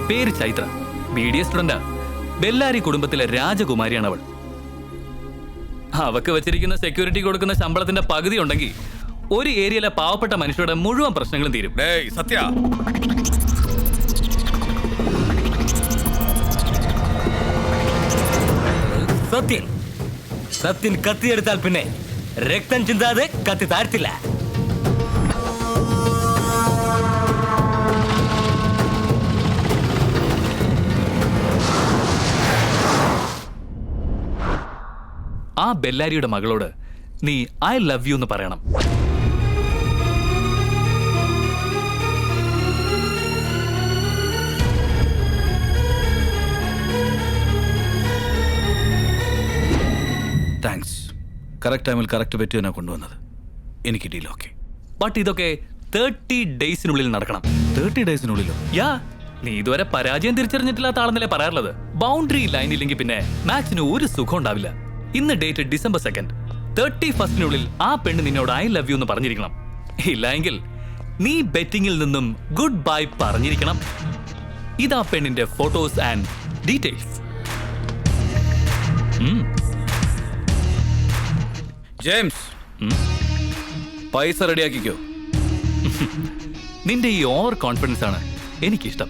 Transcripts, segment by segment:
പേര് ചൈത്ര, BDA സ്റ്റുഡന്റാ. ബെല്ലാരി കുടുംബത്തിലെ രാജകുമാരിയാണ് അവൾ. അവക്ക് വെച്ചിരിക്കുന്ന സെക്യൂരിറ്റി കൊടുക്കുന്ന ശമ്പളത്തിന്റെ പകുതി ഉണ്ടെങ്കിൽ ഒരു ഏരിയയിലെ പാവപ്പെട്ട മനുഷ്യരുടെ മുഴുവൻ പ്രശ്നങ്ങളും തീരും. സത്യ, സത്യൻ സത്യൻ കത്തിയെടുത്താൽ പിന്നെ രക്തം ചിന്താതെ കത്തി താഴ്ത്തില്ല. ആ ബെല്ലാരിയുടെ മകളോട് നീ ഐ ലവ് യു എന്ന് പറയണം. താങ്ക്സ്. കറക്റ്റ് ടൈമിൽ കറക്റ്റ് പറ്റിയാണ് കൊണ്ടുവന്നത്. എനിക്ക് ഡീൽ ഓക്കെ. ബട്ട് ഇതൊക്കെ 30 ഡേയ്സിനുള്ളിൽ നടക്കണം. 30 ഡേയ്സിനുള്ളിലോ? യാ, നീ ഇതുവരെ പരാജയം തിരിച്ചറിഞ്ഞിട്ടില്ലാത്ത ആളെന്നല്ലേ പറയാറുള്ളത്. ബൗണ്ടറി ലൈൻ ഇല്ലെങ്കിൽ പിന്നെ മാച്ചിന് ഒരു സുഖം ഉണ്ടാവില്ല. ഇന്ന് ഡേറ്റ് December 2nd. 31st ആ പെണ്ണ് നിന്നോട് ഐ ലവ് യു എന്ന് പറഞ്ഞിരിക്കണം. ഇല്ലെങ്കിൽ നീ ബെറ്റിംഗിൽ നിന്നും ഗുഡ് ബൈ പറഞ്ഞിരിക്കണം. ഇതാ പെണ്ണിന്റെ ഫോട്ടോസ് ആൻഡ് ഡീറ്റെയിൽസ്. ജെയിംസ്, പൈസ റെഡിയാക്കിക്കോ. നിന്റെ ഈ ഓവർ കോൺഫിഡൻസ് ആണ് എനിക്കിഷ്ടം.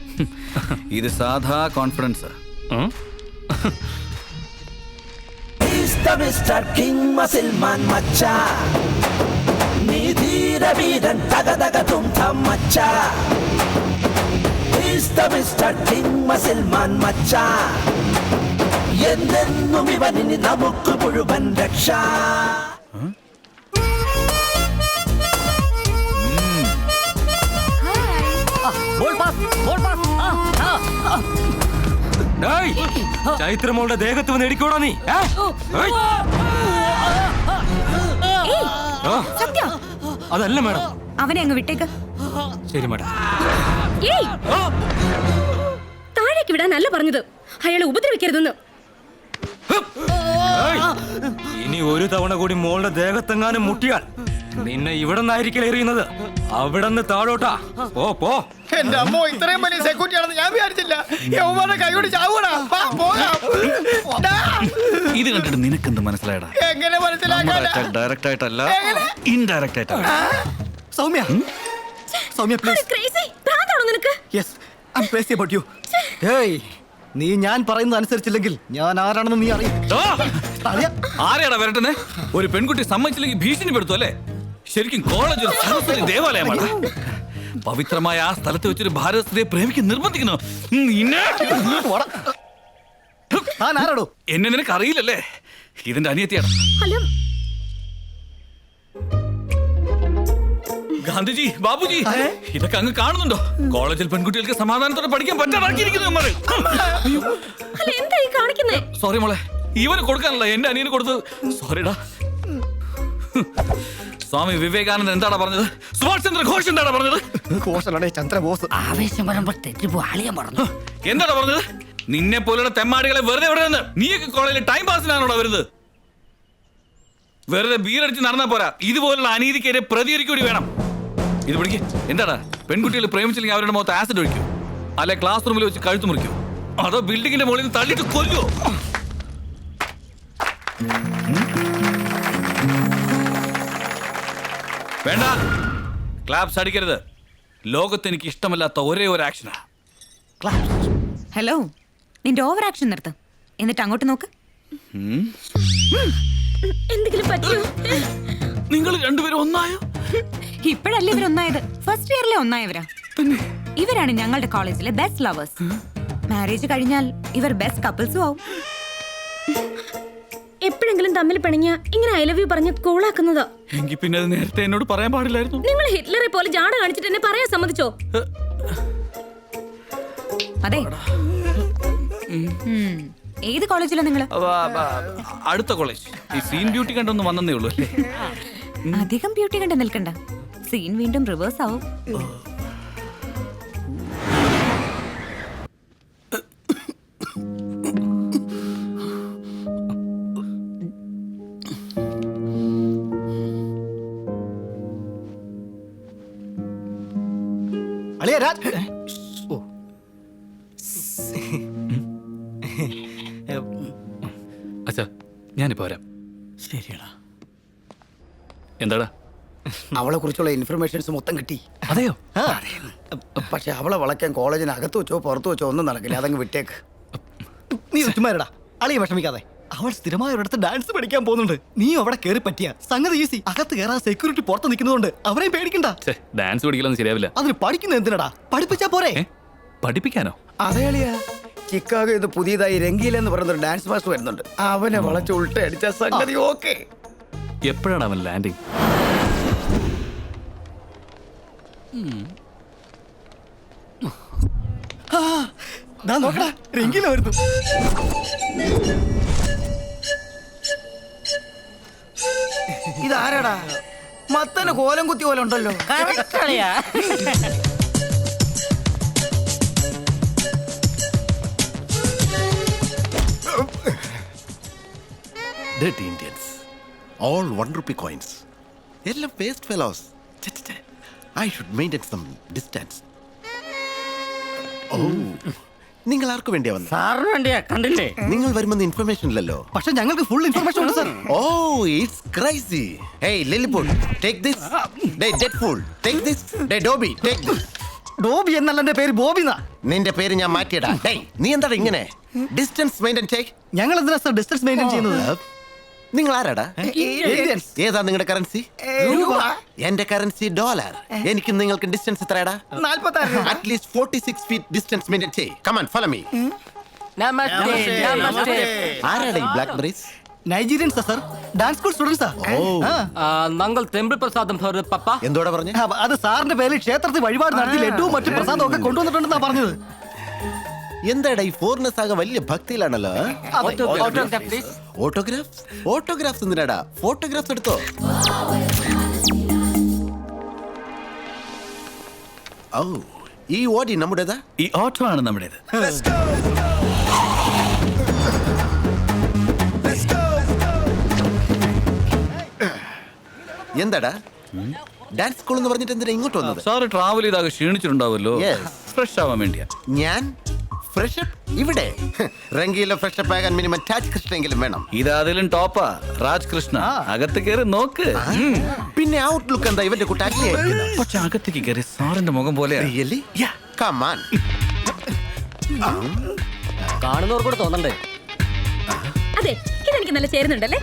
ഇത് സാധാ confidence. Mr. King Masilman Macha Nidhira Viran Tagadaga Tumtham Macha Mr. King Masilman Macha Yenennum ivanini namukku muluvan raksha. ചൈത്രമോളുടെ ദേഹത്ത് വന്ന് ഇടിക്കോടാ നീ. അതല്ല മാഡം, അവനെ അങ്ങ് വിട്ടേക്ക്. ശരി മാഡം. താഴേക്ക് വിടാനല്ല പറഞ്ഞത്, അയാളെ ഉപദ്രവിക്കരുതെന്ന്. ഇനി ഒരു തവണ കൂടി മോളുടെ ദേഹത്തെങ്ങാനും മുട്ടിയാൽ നിന്നെ ഇവിടെ നിന്നായിരിക്കും എറിയുന്നത്. അവിടെ നിന്ന് താഴോട്ടാ. പോ. എന്റെ അമ്മോ, ഇത്രയും വലിയ സെക്യൂരിറ്റി ആണെന്ന് ഞാൻ വിചാരിച്ചില്ല. യൗവന്റെ കൈയോട് ചാവൂടാ. ഇത് കണ്ടിട്ട് നിനക്കെന്ത് മനസ്സിലായടാ? എങ്ങനെ മനസ്സിലാക്കാൻ? ഡയറക്റ്റ് ആയിട്ടല്ല, ഇൻഡയറക്റ്റ് ആയിട്ടാണ്. Soumya, Soumya please. Yes, I am crazy about you. Hey, നീ ഞാൻ പറയുന്നത് അനുസരിച്ചില്ലെങ്കിൽ ഞാൻ ആരാണെന്ന് നീ അറിയും. ആരെയാടാ വരട്ടെ? ഒരു പെൺകുട്ടി സമ്മതിച്ചില്ലെങ്കിൽ ഭീഷണിപ്പെടുത്തു അല്ലേ? ശരിക്കും കോളേജ് ഒരു സരസ്വതി ദേവാലയമാണ്. പവിത്രമായ ആ സ്ഥലത്ത് വെച്ചൊരു ഭാരത സ്ത്രീയെ പ്രേമിക്കാൻ നിർബന്ധിക്കുന്നു. എന്നെ നിനക്ക് അറിയില്ലല്ലേ? ഇതിന്റെ അനിയത്തിയാണ്. ഗാന്ധിജി, ബാബുജി, ഇതൊക്കെ അങ്ങ് കാണുന്നുണ്ടോ? കോളേജിൽ പെൺകുട്ടികൾക്ക് സമാധാനത്തോടെ പഠിക്കാൻ പറ്റാതാക്കിയിരിക്കുന്നു. സോറി മോളെ, ഇവന് കൊടുക്കാനല്ല എന്റെ അനിയന് കൊടുത്തത്. സോറിടാ. സ്വാമി വിവേകാനന്ദൻ എന്താണ് പറഞ്ഞത്? സുഭാഷ് ചന്ദ്ര ഘോഷ് എന്താണ് പറഞ്ഞത്? ആവേശം വരുമ്പോൾ തെറ്റിപ്പോ ആളിയാൻ പറഞ്ഞു. എന്താണ് പറഞ്ഞത്? നിന്നെ പോലുള്ള തെമ്മാടികളെ വെറുതെ വിടുന്നത്. നീയൊക്കെ കോളേജിൽ ടൈം പാസിനാണോ വരുന്നത്? വെറുതെ ബീറടിച്ച് നടന്നാ പോരാ, ഇതുപോലുള്ള അനീതിക്കെതിരെ പ്രതികരിക്കൂടി വേണം. ഇത് പിടിക്ക്. എന്താടാ, പെൺകുട്ടികൾ പ്രേമിച്ചില്ലെങ്കിൽ അവരുടെ മുഖത്ത് ആസിഡ് ഒഴിക്കൂ, അല്ലെ ക്ലാസ് റൂമിൽ വെച്ച് കഴുത്ത് മുറിക്കൂ, അതോ ബിൽഡിങ്ങിന്റെ മുകളിൽ നിന്ന് തള്ളിയിട്ട് കൊല്ലുവോ? വേണ്ട, ക്ലാപ്സ് അടിക്കരുത്. ലോകത്ത് എനിക്ക് ഇഷ്ടമല്ലാത്ത ഒരേ ഒരു ആക്ഷനാ ക്ലാപ്സ്. ഹലോ, നിന്റെ ഓവർ ആക്ഷൻ നിർത്ത്, എന്നിട്ട് അങ്ങോട്ട് നോക്ക്. എന്തെങ്കിലും പറ്റിയോ? നിങ്ങൾ രണ്ടുപേരും ഒന്നായോ? ഇപ്പോഴല്ലേ ഇവരൊന്നായത്, ഫസ്റ്റ് ഇയറിലെ ഒന്നായവരാ. ഇവരാണ് ഞങ്ങളുടെ കോളേജിലെ ബെസ്റ്റ് ലവേഴ്സ്. മാരേജ് കഴിഞ്ഞാൽ ഇവർ ബെസ്റ്റ് കപ്പിൾസും ആവും. എപ്പോഴെങ്കിലും തമ്മിൽ പിണങ്ങിയ ഇങ്ങനെ ഐ ലവ് യു പറഞ്ഞ് കൂളാക്കുന്നതാ. എങ്കിൽ പിന്നെ അത് നേരത്തെ എന്നോട് പറയാൻ പാടില്ലായിരുന്നു. നിങ്ങൾ ഹിറ്റ്ലറെ പോലെ ജാട കാണിച്ചിട്ട് എന്നെ പറയാൻ സമ്മതിച്ചോ? അതെ, ഏത് കോളേജിലാ നിങ്ങള്? അടുത്ത കോളേജ്. ഈ സീൻ ബ്യൂട്ടി കണ്ടൊന്ന് വന്നേ ഉള്ളൂ അല്ലേ? അധികം ബ്യൂട്ടി കണ്ട് നിൽക്കണ്ട, സീൻ വീണ്ടും റിവേഴ്സ് ആവും. അച്ഛാ ഞാനിപ്പോ വരാം. ശരിയടാ. എന്താടാ? അവളെ കുറിച്ചുള്ള ഇൻഫർമേഷൻസ് മൊത്തം കിട്ടി. അതെയോ? പക്ഷെ അവളെ വളയ്ക്കാൻ കോളേജിന് അകത്ത് വെച്ചോ പുറത്തു വെച്ചോ ഒന്നും നടക്കില്ല. അതങ്ങ് വിട്ടേക്ക്. നീ ചുമ്മാരടാ, അളിയെ വിഷമിക്കാതെ. അവൾ സ്ഥിരമായ ഒരിടത്ത് ഡാൻസ് പഠിക്കാൻ പോകുന്നുണ്ട്. നീ അവിടെ കയറി പറ്റിയ സംഗതി ഈസി. അകത്ത് കയറാൻ സെക്യൂരിറ്റി പുറത്ത് നിൽക്കുന്നതുകൊണ്ട് അവരെയും പേടിക്കണ്ട. ഡാൻസ് പഠിക്കലൊന്നും ശരിയാവില്ല. അതിന് പഠിക്കുന്നത് എന്തിനടാ? പഠിപ്പിച്ചാ പോരെ? പഠിപ്പിക്കാനോ? അതേളിയാ, ചിക്കാഗോ ഇത് പുതിയതായി രംഗീല എന്ന് പറയുന്നൊരു ഡാൻസ് മാസ്റ്റർ വരുന്നുണ്ട്. അവനെ വളച്ച് ഉൾട്ട അടിച്ച സംഗതി ഓക്കെ. എപ്പോഴാണ് അവൻ ലാൻഡിങ്? നോക്കടാ, രംഗീല വരുന്നു. ഇതാരാടാ? മത്തന് കോലം കുത്തി പോലെ ഉണ്ടല്ലോ. Dirty Indians. All 1 rupee coins. Yellow faced fellows. I should maintain some distance. Oh. നിങ്ങൾ ആർക്ക് വേണ്ടിയാ വന്നത്? സാറിന് വേണ്ടിയാ, കണ്ടില്ലേ? നിങ്ങൾ വരുമെന്ന് ഇൻഫർമേഷൻ ഇല്ലല്ലോ. പക്ഷെ ഞങ്ങൾക്ക് ഫുൾ ഇൻഫർമേഷൻ ഉണ്ട് sir. Oh, it's crazy. Hey Lilliput, take this. ഡേ ഡെഡ് ഫൂൾ, ടേക്ക് ദിസ്. ഡേ ഡോബി, ടേക്ക് ദിസ്. ഡോബി എന്നല്ല എന്റെ പേര്, ബോബിന്നാ. നിന്റെ പേര് ഞാൻ മാറ്റിയടാ. ഡേയ്, നീ എന്താണ് ഇങ്ങനെ? ഡിസ്റ്റൻസ് മെയിൻറ്റെയിൻ ചെയ്യ്. ഞങ്ങൾ എന്തിനാ സർ ഡിസ്റ്റൻസ് മെയിൻറ്റെയിൻ ചെയ്യുന്നത്? നിങ്ങൾ ആരാടാ? Indians. ഏതാ നിങ്ങളുടെ കറൻസി? എന്റെ കറൻസി ഡോളർ. എനിക്ക് നിങ്ങൾക്ക് ഡിസ്റ്റൻസ് എത്രയാടാ? 46. അറ്റ്ലീസ്റ്റ് 46 ഫീറ്റ് ഡിസ്റ്റൻസ് മെയിൻറ്റെയിൻ ചെയ്യ്. Come on, follow me. ആരാടാ ഈ ബ്ലാക്ക് ബെറീസ്? നൈജീരിയൻസാ സർ, ഡാൻസ് സ്കൂൾ സ്റ്റുഡൻസാ. ഞങ്ങൾ ടെമ്പിൾ പ്രസാദം പപ്പ. എന്തോടാ പറഞ്ഞു? അത് സാറിന്റെ പേരിൽ ക്ഷേത്രത്തിൽ വഴിപാട് നടത്തി ലഡുവും മറ്റു പ്രസാദവും ഒക്കെ കൊണ്ടുവന്നിട്ടുണ്ടെന്നാ പറഞ്ഞത്. എന്താടാ ഈ ഫോറിനേഴ്സ് ആകെ വലിയ ഭക്തിയിലാണല്ലോ. ഓട്ടോഗ്രാഫ്സ്? ഓട്ടോഗ്രാഫ്സ് എന്തിനാടാ? ഫോട്ടോഗ്രാഫ്സ് എടുത്തോ. ഓ, ഈ ഓടി നമ്മുടേതാ? ഈ ഓട്ടോ ആണ് നമ്മുടേത്. എന്താടാ ഡാൻസ് സ്കൂൾ എന്ന് പറഞ്ഞിട്ട് എന്തിനാ ഇങ്ങോട്ട് വന്നത്? സാറ് ട്രാവൽ ചെയ്താകെ ക്ഷീണിച്ചിട്ടുണ്ടാവല്ലോ. Yes. ഫ്രഷ് ആവാൻ വേണ്ടിയാ. ഞാൻ ഫ്രഷപ്പ് ഇവിടെ? രംഗീല ഫ്രഷപ്പ് ആകാൻ മിനിമം ടാച്ച് കൃഷ്ണെങ്കിലും വേണം. ഇതാതിലും ടോപ്പാ രാജ് കൃഷ്ണ. അകത്ത് കയറി നോക്ക്. പിന്നെ ഔട്ട്ലുക്ക് എന്താ ഇവന്റെ കുട്ടാക്കി? പക്ഷെ അകത്തേക്ക് കയറി സാറിന്റെ മുഖം പോലെ Really? Yeah. Come on. കാണുന്നവർക്കൂടെ തോന്നണ്ടേ? അതെ, ഇതെനിക്ക് നല്ല ചേരുന്നുണ്ടല്ലേ?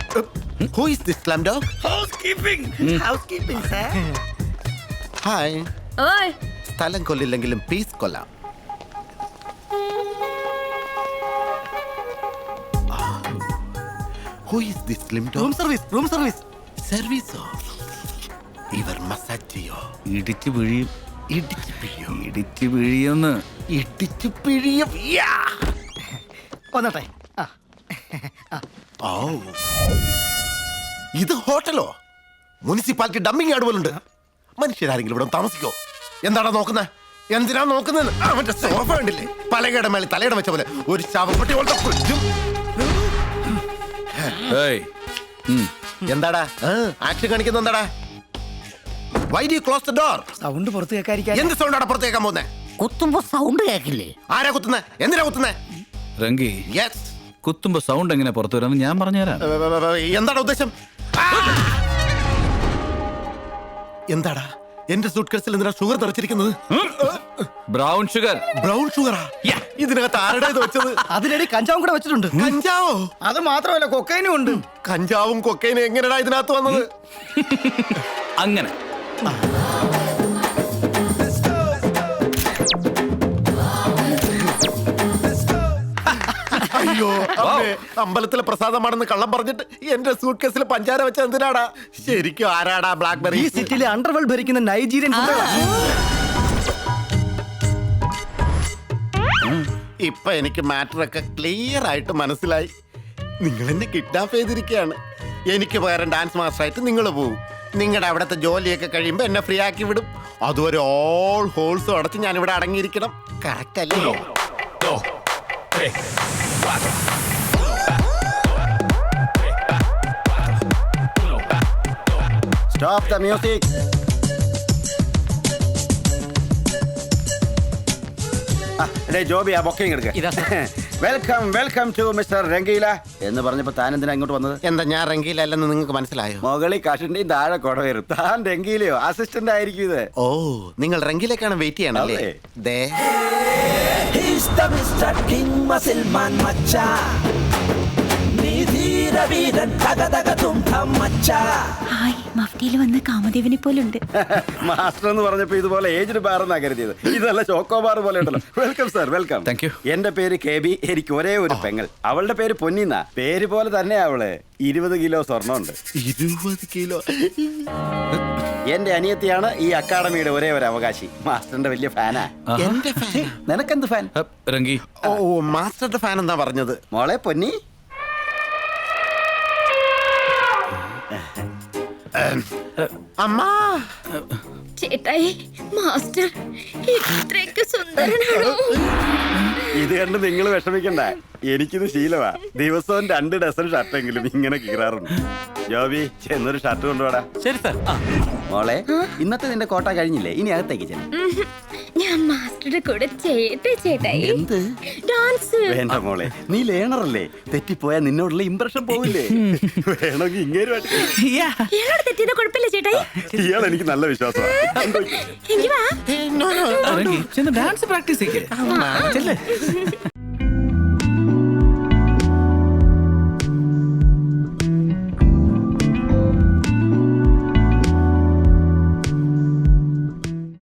Who is this slam dog? Housekeeping, sir. Hi. ഓയ്, സ്ഥലം കൊല്ലില്ലെങ്കിലും പീസ് കൊല്ലാം. Who is this slim room dog? Service, room service. സർവീസോ? ഇവർ മസാജ് ചെയ്യോ? ഇടിച്ചു പിഴിയും. ഇടിച്ച് പിഴിയോ? ഇടിച്ചു പിഴിയൊന്ന്. ഇടിച്ച് പിഴിയും. വന്നട്ടെ. ഓ, ഇത് ഹോട്ടലോ? മുനിസിപ്പാലിറ്റി ഡമ്മിങ് യാർഡ് പോലുണ്ട്. മനുഷ്യരാരെങ്കിലും ഇവിടെ താമസിക്കോ? എന്താടാ നോക്കുന്നത്? എന്തിനാ നോക്കുന്നത്? അവന്റെ സോഫ കണ്ടില്ലേ? പലകയുടെ മേലെ തലയുടെ വെച്ച പോലെ ഒരു ശവപ്പെട്ടി പോലത്തെ ഫ്രിഡ്ജും. ഏയ്, എന്താടാ ആക്ഷൻ കാണിക്കുന്ന? എന്താടാ? Why do you close the door? Sound പുറത്ത് കേൾക്കാതിരിക്കാൻ. എന്ത് സൗണ്ടാണ് പുറത്ത് കേൾക്കാൻ പോകുന്നേ? കുത്തുമ്പോ സൗണ്ട് കേൾക്കില്ലേ? ആരാ കുത്തുന്നേ? എന്തിനാ കുത്തുന്നേ? രംഗി, യെസ്. കുത്തുമ്പോ സൗണ്ട് എങ്ങനെ പുറത്തു വരാമെന്ന് ഞാൻ പറഞ്ഞുതരാം. എന്താണ് ഉദ്ദേശം? എന്താടാ എന്റെ സൂട്ട് കേസിൽ എന്തിനാ ഷുഗർ തെറിച്ചിരിക്കുന്നത്? Brown sugar. ബ്രൗൺ ഷുഗറാ? ഇതിനകത്ത് ആരുടെ ഇത് വെച്ചത്? അതിനിടെ കഞ്ചാവും കൂടെ വെച്ചിട്ടുണ്ട്. കഞ്ചാവോ? അത് മാത്രമല്ല, കൊക്കൈനും ഉണ്ട്. കഞ്ചാവും കൊക്കൈനും എങ്ങനെയാ ഇതിനകത്ത് വന്നത്? അങ്ങനെ അയ്യോ അമ്മേ, അമ്പലത്തിലെ പ്രസാദമാണെന്ന് കള്ളം പറഞ്ഞിട്ട് എന്റെ സൂട്ട് കേസിൽ പഞ്ചാര വെച്ച എന്തിനാടാ? ശരിക്കും ആരാടാ ബ്ലാക്ക്ബെറി? ഈ സിറ്റിയിലെ അണ്ടർവേൾഡ് ഭരിക്കുന്ന നൈജീരിയൻ. ഇപ്പൊ എനിക്ക് മാറ്ററൊക്കെ ക്ലിയർ ആയിട്ട് മനസ്സിലായി. നിങ്ങൾ എന്നെ കിഡ്നാപ്പ് ചെയ്തിരിക്കുകയാണ്. എനിക്ക് പകരം ഡാൻസ് മാസ്റ്ററായിട്ട് നിങ്ങൾ പോവും. നിങ്ങളുടെ അവിടുത്തെ ജോലിയൊക്കെ കഴിയുമ്പോൾ എന്നെ ഫ്രീ ആക്കി വിടും. അതുവരെ ഓൾ ഹോൾസും അടച്ച് ഞാൻ ഇവിടെ അടങ്ങിയിരിക്കണം. കറക്റ്റ് അല്ലേ? Stop the music. ജോബി ആ ബൊക്കയും എടുക്ക welcome welcome to mister Rangeela എന്ന് പറഞ്ഞപ്പോ താൻ എന്തിനാ ഇങ്ങോട്ട് വന്നത്? എന്താ ഞാൻ റംഗീലല്ലെന്ന് നിങ്ങൾക്ക് മനസ്സിലായോ? മുകളിൽ കഷണ്ടിയും താഴെ കൊടവരും. താൻ രംഗീലയോ? അസിസ്റ്റന്റ് ആയിരിക്കും ഇത്. ഓ നിങ്ങൾ റംഗീലേക്കാണ് വെയിറ്റ് ചെയ്യണല്ലേ? അതെ. ദേ He's the Mr. King Muscle Man മച്ചാ നീ ധീര വീരൻ തക തക തും തം മച്ചാ ഹായ് മഫ്തിയിൽ വന്ന കാമദേവനെ പോലുണ്ട്. മാസ്റ്റർ എന്ന് പറഞ്ഞപ്പോ ഇതുപോലെ ഏജ്ഡ് ബാർ എന്നാ കരുതിയത്. ഇതല്ല ചോക്കോ ബാർ പോലെ ഉണ്ടല്ലോ. Welcome sir welcome. Thank you. എന്റെ പേര് KB. എനിക്ക് ഒരേ ഒരു പെങ്ങൾ. അവളുടെ പേര് പൊന്നിന്നാ. പേര് പോലെ തന്നെ അവള് 20 കിലോ സ്വർണ്ണമുണ്ട്. 20 കിലോ. എന്റെ അനിയത്തിയാണ് ഈ അക്കാഡമിയുടെ ഒരേ ഒരു അവകാശി. മാസ്റ്ററിന്റെ വലിയ ഫാനാ. എന്റെ ഫാൻ. നിനക്കെന്ത് ഫാൻ? രംഗി ഓ മാസ്റ്ററുടെ ഫാൻ എന്നാ പറഞ്ഞത്. മോളെ പൊന്നി. അമ്മാ ചേട്ടായി മാസ്റ്റർ ഇത്രയ്ക്ക് സുന്ദരനാണോ? ഇത് കണ്ട് നിങ്ങൾ വിഷമിക്കണ്ട. എനിക്കിത് ശീലമാ. ദിവസവും 2 ഡസൻ ഷർട്ടെങ്കിലും ഇങ്ങനെ കീറാറുണ്ട്. ജോബി ചെന്നൊരു ഷർട്ട് കൊണ്ടുപോടാ. ശരി സാർ. മോളെ ഇന്നത്തെ നിന്റെ കോട്ട കഴിഞ്ഞില്ലേ? ഇനി അകത്തേക്ക് ചെല്ലാം. ഞാൻ മാസ്റ്ററുടെ കൂടെ ചെയ്യട്ടെ ചേട്ടായി? എന്ത്? ഡാൻസ്. വേണ്ട മോളെ, നീ ലേണറല്ലേ. തെറ്റിപ്പോയാ നിന്നോടുള്ള ഇംപ്രഷൻ പോവില്ലേ? വേണമെങ്കിൽ ഇങ്ങേരുമായിട്ട് ഇയാളോട് തെറ്റിയത് കുഴപ്പമില്ല ചേട്ടായി. ഇയാൾ എനിക്ക് നല്ല വിശ്വാസമാണ്. എങ്കി വാ. രംഗി ചെന്ന് ഡാൻസ് പ്രാക്ടീസ് ചെയ്യേ.